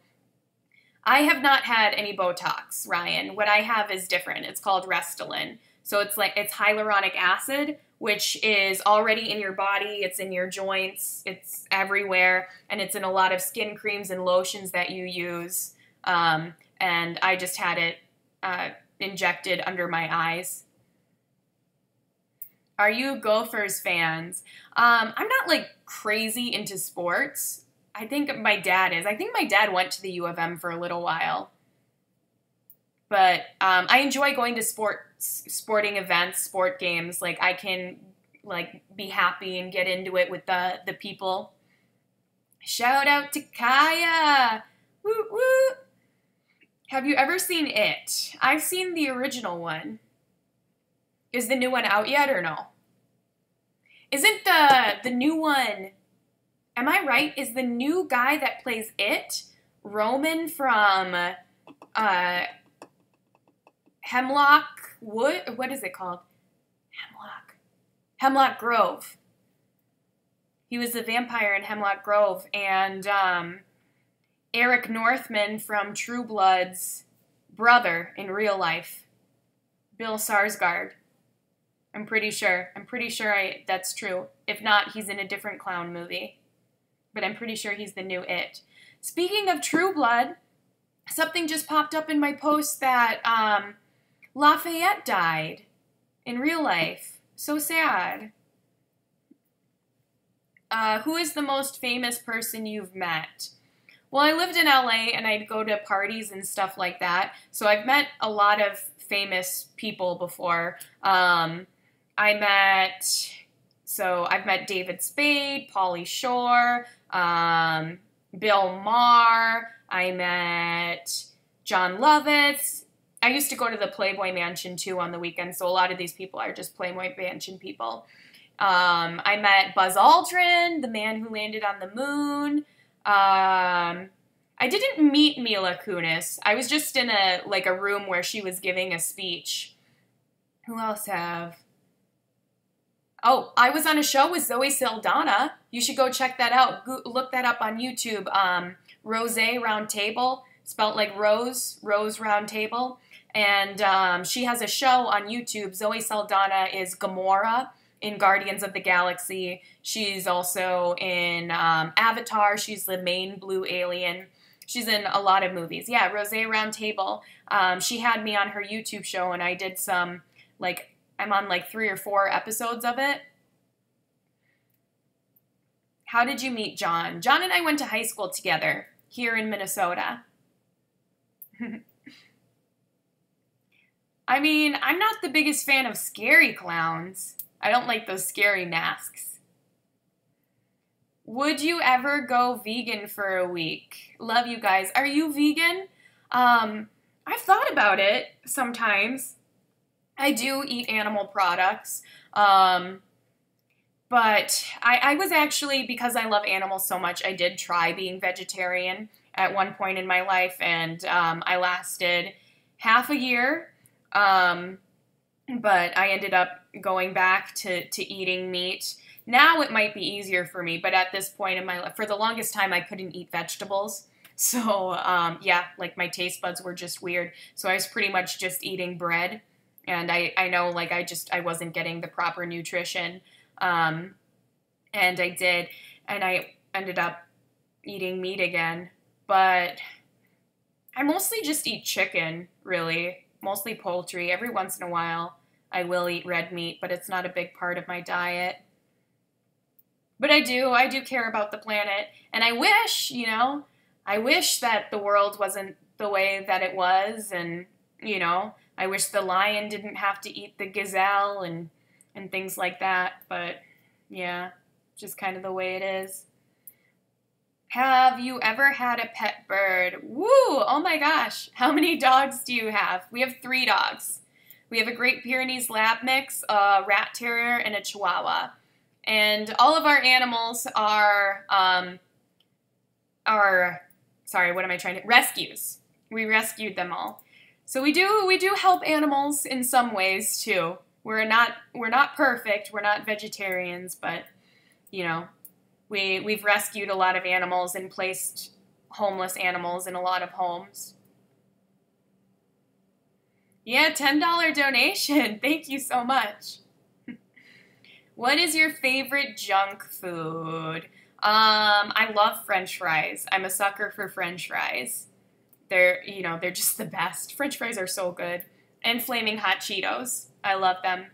I have not had any Botox, Ryan. What I have is different. It's called Restylane. So it's hyaluronic acid, which is already in your body. It's in your joints. It's everywhere. And it's in a lot of skin creams and lotions that you use. And I just had it injected under my eyes. Are you Gophers fans? I'm not, like, crazy into sports. I think my dad is. I think my dad went to the U of M for a little while. But I enjoy going to sporting events, sport games. Like, I can, like, be happy and get into it with the people. Shout out to Kaya! Woo woo! Have you ever seen It? I've seen the original one. Is the new one out yet or no? Isn't the new one, am I right? Is the new guy that plays It Roman from Hemlock Wood? What is it called? Hemlock Grove. He was the vampire in Hemlock Grove. And Eric Northman from True Blood's brother in real life. Bill Skarsgård. I'm pretty sure that's true. If not, he's in a different clown movie. But I'm pretty sure he's the new It. Speaking of True Blood, something just popped up in my post that Lafayette died in real life. So sad. Who is the most famous person you've met? Well, I lived in LA and I'd go to parties and stuff like that. So I've met a lot of famous people before. I've met David Spade, Pauly Shore, Bill Maher. I met John Lovitz. I used to go to the Playboy Mansion, too, on the weekends, so a lot of these people are just Playboy Mansion people. I met Buzz Aldrin, the man who landed on the moon. I didn't meet Mila Kunis. I was just in a room where she was giving a speech. Who else have? Oh, I was on a show with Zoe Saldana. You should go check that out. Look that up on YouTube. Rose Round Table, spelt like Rose Round Table. And she has a show on YouTube. Zoe Saldana is Gamora in Guardians of the Galaxy. She's also in Avatar. She's the main blue alien. She's in a lot of movies. Yeah, Rose Round Table. She had me on her YouTube show, and I did some, I'm on 3 or 4 episodes of it. How did you meet John? John and I went to high school together here in Minnesota. I mean, I'm not the biggest fan of scary clowns. I don't like those scary masks. Would you ever go vegan for a week? Love you guys. Are you vegan? I've thought about it sometimes. I do eat animal products, but I was actually, because I love animals so much, I did try being vegetarian at one point in my life, and I lasted half a year, but I ended up going back to eating meat. Now it might be easier for me, but at this point in my life, for the longest time, I couldn't eat vegetables. So, yeah, like my taste buds were just weird. So I was pretty much just eating bread. And I know, like, I wasn't getting the proper nutrition. And I ended up eating meat again. But I mostly just eat chicken, really. Mostly poultry. Every once in a while, I will eat red meat, but it's not a big part of my diet. But I do care about the planet. And I wish, I wish that the world wasn't the way that it was. And, I wish the lion didn't have to eat the gazelle and things like that. But, yeah, just kind of the way it is. Have you ever had a pet bird? Woo! Oh my gosh. How many dogs do you have? We have 3 dogs. We have a Great Pyrenees Lab mix, a Rat Terrier, and a Chihuahua. And all of our animals are rescues. We rescued them all. So we do help animals in some ways too. We're not perfect. We're not vegetarians, but we've rescued a lot of animals and placed homeless animals in a lot of homes. Yeah, $10 donation. Thank you so much. What is your favorite junk food? I love French fries. I'm a sucker for French fries. They're just the best. French fries are so good. And flaming hot Cheetos. I love them.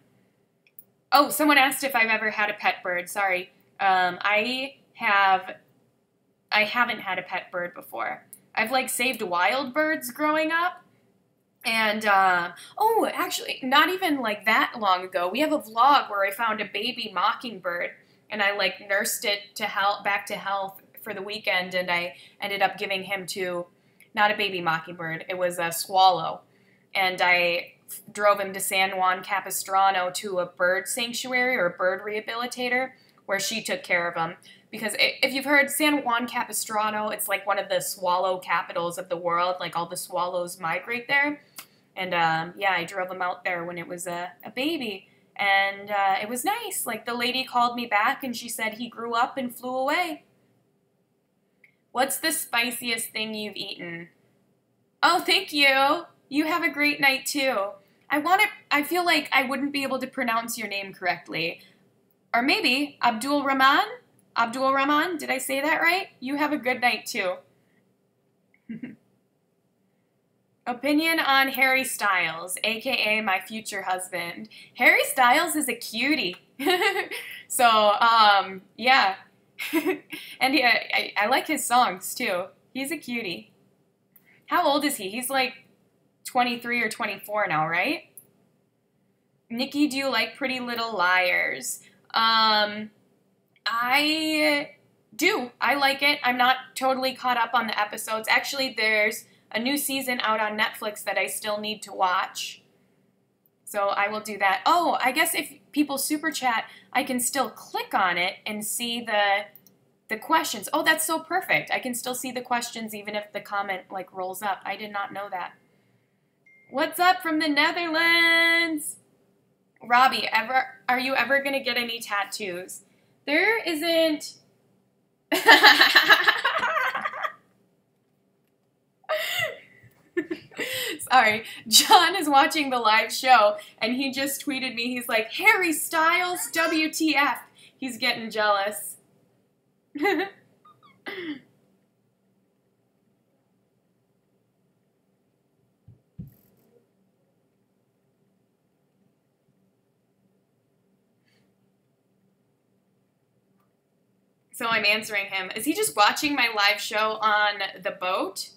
Oh, someone asked if I've ever had a pet bird. Sorry. I haven't had a pet bird before. I've saved wild birds growing up. And, actually, not even that long ago, we have a vlog where I found a baby mockingbird, and I nursed it back to health for the weekend, and I ended up giving him to, not a baby mockingbird, it was a swallow, and I drove him to San Juan Capistrano to a bird sanctuary or a bird rehabilitator where she took care of him. Because if you've heard San Juan Capistrano, it's one of the swallow capitals of the world. All the swallows migrate there. And, yeah, I drove him out there when it was a baby. And it was nice. The lady called me back and she said he grew up and flew away. What's the spiciest thing you've eaten? Oh, thank you. You have a great night, too. I feel like I wouldn't be able to pronounce your name correctly. Or maybe Abdul Rahman? Abdul Rahman, did I say that right? You have a good night, too. Opinion on Harry Styles, a.k.a. my future husband. Harry Styles is a cutie. So, yeah. And I like his songs, too. He's a cutie. How old is he? He's 23 or 24 now, right? Nikki, do you like Pretty Little Liars? I do. I like it. I'm not totally caught up on the episodes. Actually, there's a new season out on Netflix that I still need to watch. So I will do that. Oh, I guess if people super chat, I can still click on it and see the questions. Oh, that's so perfect. I can still see the questions even if the comment rolls up. I did not know that. What's up from the Netherlands? Robbie, are you ever going to get any tattoos? There isn't... Sorry. John is watching the live show, and he just tweeted me. He's like, Harry Styles, WTF. He's getting jealous. So I'm answering him. Is he just watching my live show on the boat?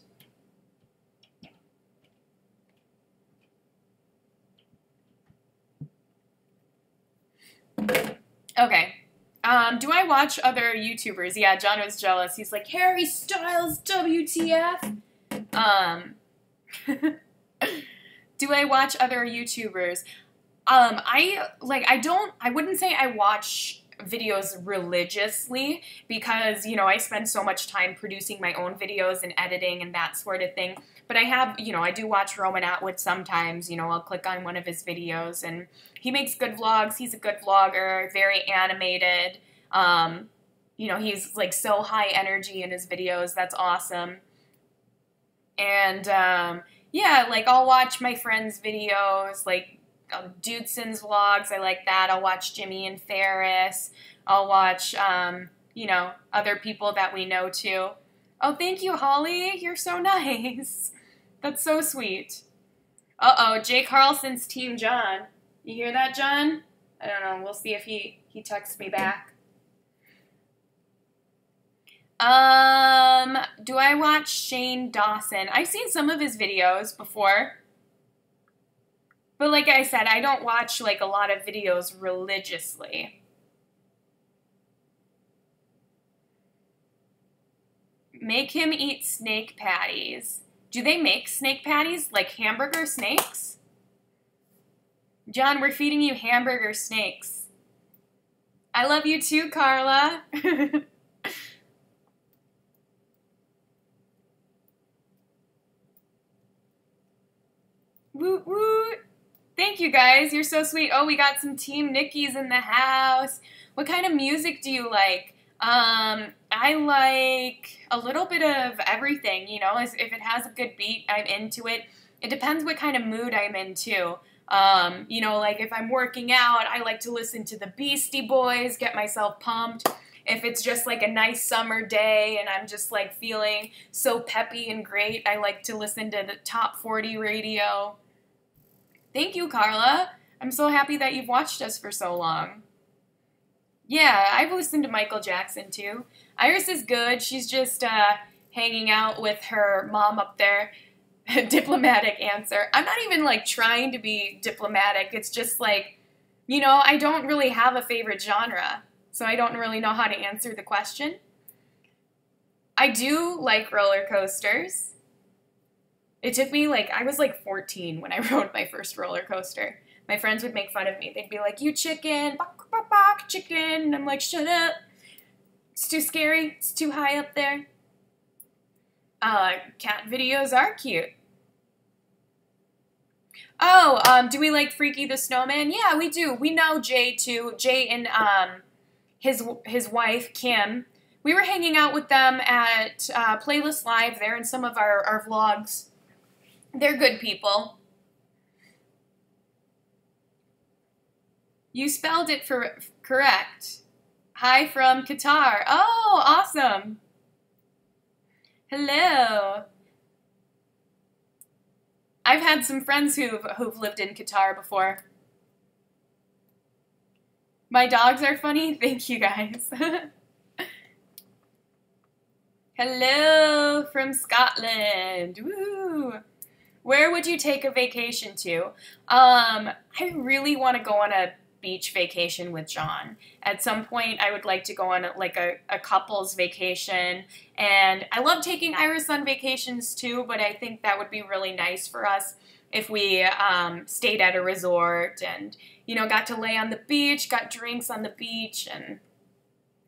Okay. Do I watch other YouTubers? Yeah, John was jealous. He's like, Harry Styles, WTF? Do I watch other YouTubers? I wouldn't say I watch videos religiously because, you know, I spend so much time producing my own videos and editing and that sort of thing. But I have, you know, I do watch Roman Atwood sometimes. You know, I'll click on one of his videos and he makes good vlogs. He's a good vlogger, very animated. You know, he's like so high energy in his videos. That's awesome. And yeah, like I'll watch my friends' videos, like Dudeson's vlogs. I like that. I'll watch Jimmy and Ferris. I'll watch, you know, other people that we know too. Oh, thank you, Holly. You're so nice. That's so sweet. Uh-oh, Jay Carlson's Team John. You hear that, John? I don't know. We'll see if he texts me back. Do I watch Shane Dawson? I've seen some of his videos before. But like I said, I don't watch like a lot of videos religiously. Make him eat snake patties. Do they make snake patties? Like hamburger snakes? John, we're feeding you hamburger snakes. I love you too, Carla. Woot woot. Thank you guys. You're so sweet. Oh, we got some Team NIKKI's in the house. What kind of music do you like? I like a little bit of everything, you know. If it has a good beat, I'm into it. It depends what kind of mood I'm in too. You know, like if I'm working out, I like to listen to the Beastie Boys, get myself pumped. If it's just like a nice summer day and I'm just like feeling so peppy and great, I like to listen to the Top 40 radio. Thank you, Carla. I'm so happy that you've watched us for so long. Yeah, I've listened to Michael Jackson too. Iris is good. She's just hanging out with her mom up there. Diplomatic answer. I'm not even like trying to be diplomatic. It's just like, you know, I don't really have a favorite genre, so I don't really know how to answer the question. I do like roller coasters. It took me like, I was like 14 when I rode my first roller coaster. My friends would make fun of me. They'd be like, you chicken, bok, bok, bok, chicken. And I'm like, shut up. It's too scary. It's too high up there. Cat videos are cute. Oh, do we like Freaky the Snowman? Yeah, we do. We know Jay too. Jay and his wife, Kim. We were hanging out with them at Playlist Live. They're in some of our vlogs. They're good people. You spelled it correct. Hi from Qatar. Oh, awesome. Hello. I've had some friends who've lived in Qatar before. My dogs are funny. Thank you guys. Hello from Scotland. Woo! Where would you take a vacation to? I really want to go on a beach vacation with John. At some point, I would like to go on like a couple's vacation. And I love taking Iris on vacations too, but I think that would be really nice for us if we stayed at a resort and, you know, got to lay on the beach, got drinks on the beach, and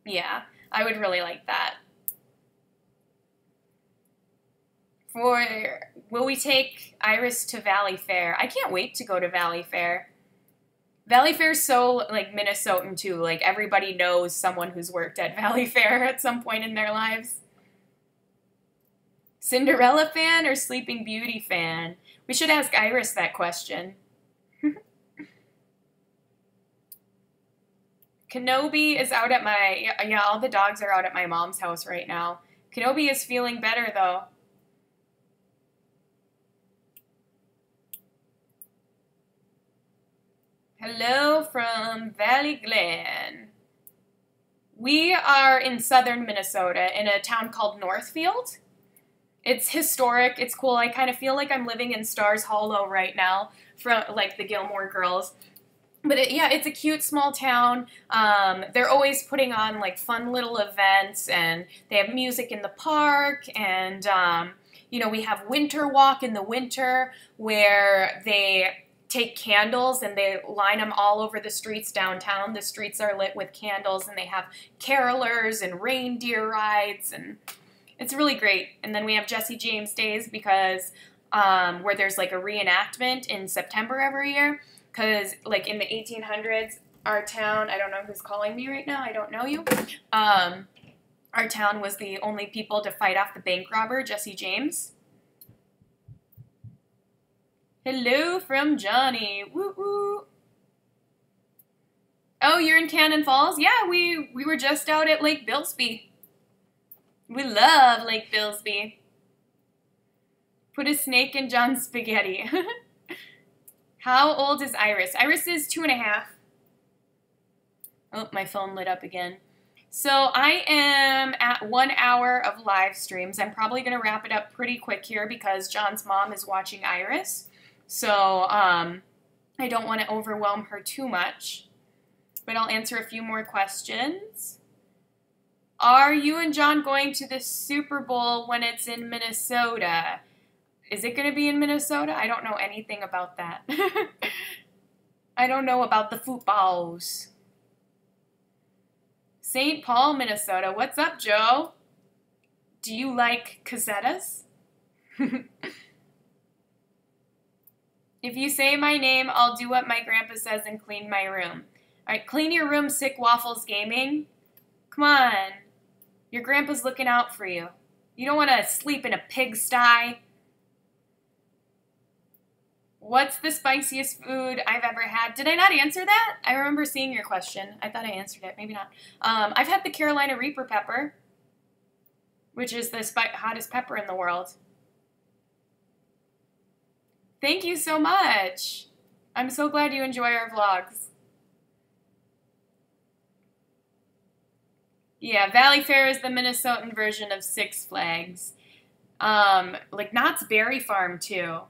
yeah, I would really like that. Will we take Iris to Valley Fair? I can't wait to go to Valley Fair. Valley Fair's so, like, Minnesotan, too. Like, everybody knows someone who's worked at Valley Fair at some point in their lives. Cinderella fan or Sleeping Beauty fan? We should ask Iris that question. Kenobi is out at my... Yeah, all the dogs are out at my mom's house right now. Kenobi is feeling better, though. Hello from Valley Glen. We are in southern Minnesota in a town called Northfield. It's historic. It's cool. I kind of feel like I'm living in Stars Hollow right now from like the Gilmore Girls. But yeah, it's a cute small town. They're always putting on like fun little events, and they have music in the park, and you know, we have Winter Walk in the winter where they take candles and they line them all over the streets downtown. The streets are lit with candles and they have carolers and reindeer rides, and it's really great. And then we have Jesse James Days because where there's like a reenactment in September every year, because like in the 1800s, our town, I don't know who's calling me right now, I don't know you, our town was the only people to fight off the bank robber, Jesse James. Hello from Johnny. Woo woo. Oh, you're in Cannon Falls? Yeah, we were just out at Lake Bilsby. We love Lake Bilsby. Put a snake in John's spaghetti. How old is Iris? Iris is 2.5. Oh, my phone lit up again. So I am at 1 hour of live streams. I'm probably going to wrap it up pretty quick here because John's mom is watching Iris. So I don't want to overwhelm her too much. But I'll answer a few more questions. Are you and John going to the Super Bowl when it's in Minnesota? Is it going to be in Minnesota? I don't know anything about that. I don't know about the footballs. St. Paul, Minnesota. What's up, Joe? Do you like quesadillas? If you say my name, I'll do what my grandpa says and clean my room. All right, clean your room, Sick Waffles Gaming. Come on. Your grandpa's looking out for you. You don't want to sleep in a pigsty. What's the spiciest food I've ever had? Did I not answer that? I remember seeing your question. I thought I answered it. Maybe not. I've had the Carolina Reaper pepper, which is the hottest pepper in the world. Thank you so much. I'm so glad you enjoy our vlogs. Yeah, Valley Fair is the Minnesotan version of Six Flags. Like Knott's Berry Farm too.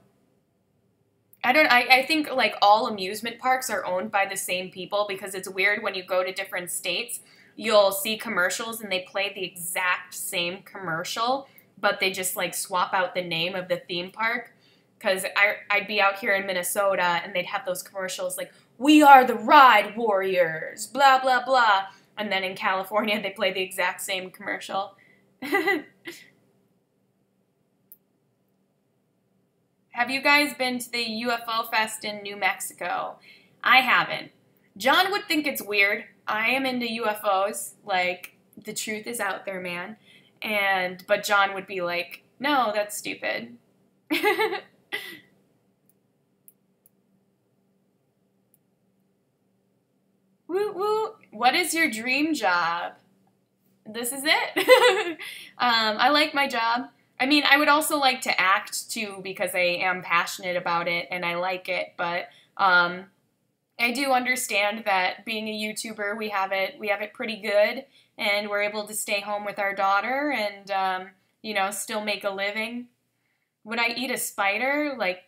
I think like all amusement parks are owned by the same people because it's weird when you go to different states, you'll see commercials and they play the exact same commercial, but they just like swap out the name of the theme park. Because I'd be out here in Minnesota and they'd have those commercials like, we are the ride warriors, blah, blah, blah. And then in California, they play the exact same commercial. Have you guys been to the UFO Fest in New Mexico? I haven't. John would think it's weird. I am into UFOs. Like, the truth is out there, man. But John would be like, no, that's stupid. Woo woo. What is your dream job? This is it. I like my job. I mean, I would also like to act too because I am passionate about it and I like it, but I do understand that being a YouTuber, we have it pretty good and we're able to stay home with our daughter and you know, still make a living. Would I eat a spider? Like,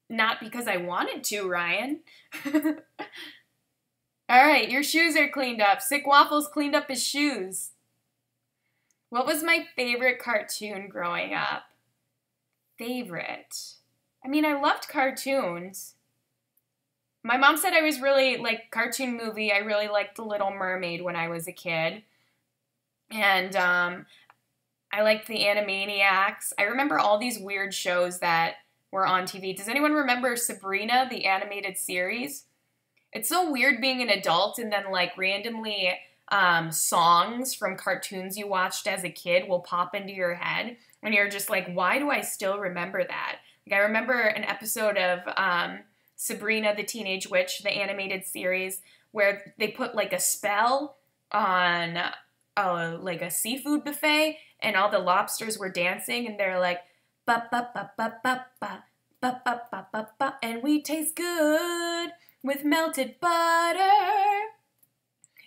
not because I wanted to, Ryan. All right, your shoes are cleaned up. Sick Waffles cleaned up his shoes. What was my favorite cartoon growing up? Favorite? I mean, I loved cartoons. My mom said I was really, like, cartoon movie, I really liked The Little Mermaid when I was a kid. And, I liked the Animaniacs. I remember all these weird shows that were on TV. Does anyone remember Sabrina, the animated series? It's so weird being an adult and then like randomly songs from cartoons you watched as a kid will pop into your head when you're just like, why do I still remember that? Like I remember an episode of Sabrina the Teenage Witch, the animated series, where they put like a spell on like a seafood buffet and all the lobsters were dancing and they're like, ba ba ba ba ba ba ba ba ba ba ba, and we taste good with melted butter.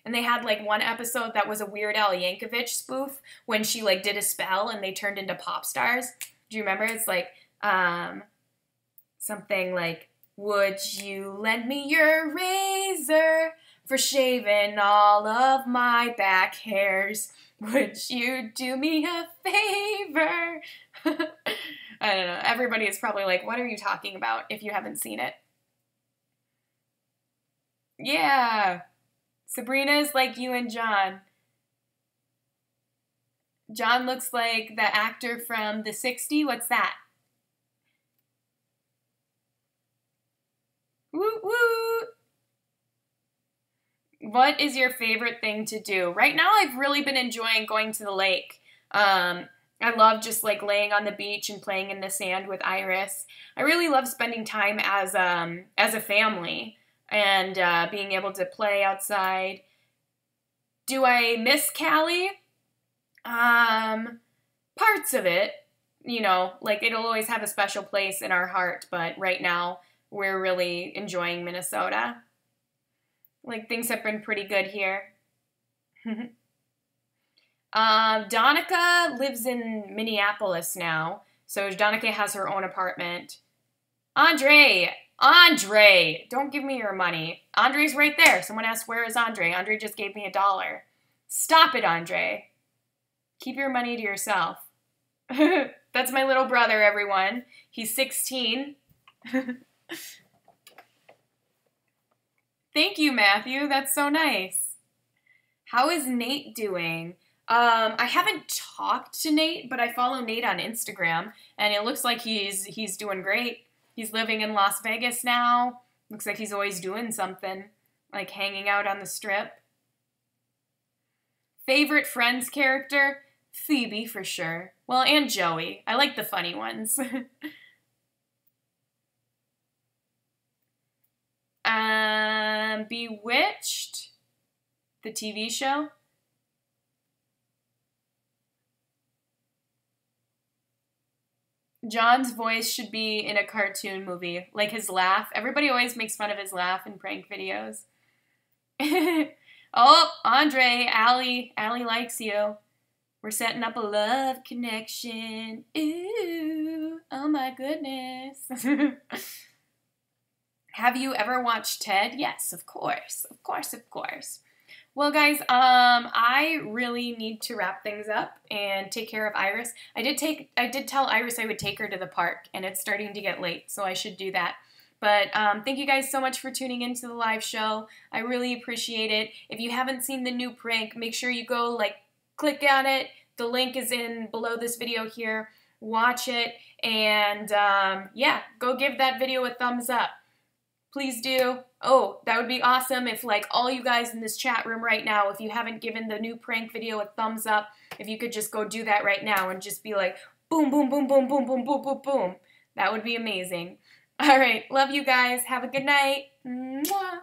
And they had like one episode that was a Weird Al Yankovic spoof when she like did a spell and they turned into pop stars. Do you remember? It's like something like, would you lend me your razor for shaving all of my back hairs? Would you do me a favor? I don't know. Everybody is probably like, what are you talking about if you haven't seen it? Yeah. Sabrina's like you and John. John looks like the actor from The 60. What's that? Woo woo! What is your favorite thing to do? Right now, I've really been enjoying going to the lake. I love just like laying on the beach and playing in the sand with Iris. I really love spending time as a family and being able to play outside. Do I miss Cali? Parts of it, you know, like it'll always have a special place in our heart, but right now we're really enjoying Minnesota. Like things have been pretty good here. Donica lives in Minneapolis now, so Donica has her own apartment. Andre, don't give me your money. Andre's right there. Someone asked, where is Andre? Andre just gave me $1. Stop it, Andre. Keep your money to yourself. That's my little brother, everyone. He's 16. Thank you, Matthew. That's so nice. How is Nate doing? I haven't talked to Nate, but I follow Nate on Instagram, and it looks like he's doing great. He's living in Las Vegas now. Looks like he's always doing something, like hanging out on the Strip. Favorite Friends character? Phoebe, for sure. Well, and Joey. I like the funny ones. Bewitched? The TV show? John's voice should be in a cartoon movie, like his laugh. Everybody always makes fun of his laugh in prank videos. Oh, Andre, Allie likes you. We're setting up a love connection. Ooh, oh my goodness. Have you ever watched Ted? Yes, of course. Of course, of course. Well, guys, I really need to wrap things up and take care of Iris. I did tell Iris I would take her to the park, and it's starting to get late, so I should do that. But thank you guys so much for tuning into the live show. I really appreciate it. If you haven't seen the new prank, make sure you go, click on it. The link is in below this video here. Watch it, and yeah, go give that video a thumbs up. Please do. Oh, that would be awesome if all you guys in this chat room right now, if you haven't given the new prank video a thumbs up, if you could just go do that right now and just be like, boom, boom, boom, boom, boom, boom, boom, boom, boom. That would be amazing. All right. Love you guys. Have a good night. Mwah.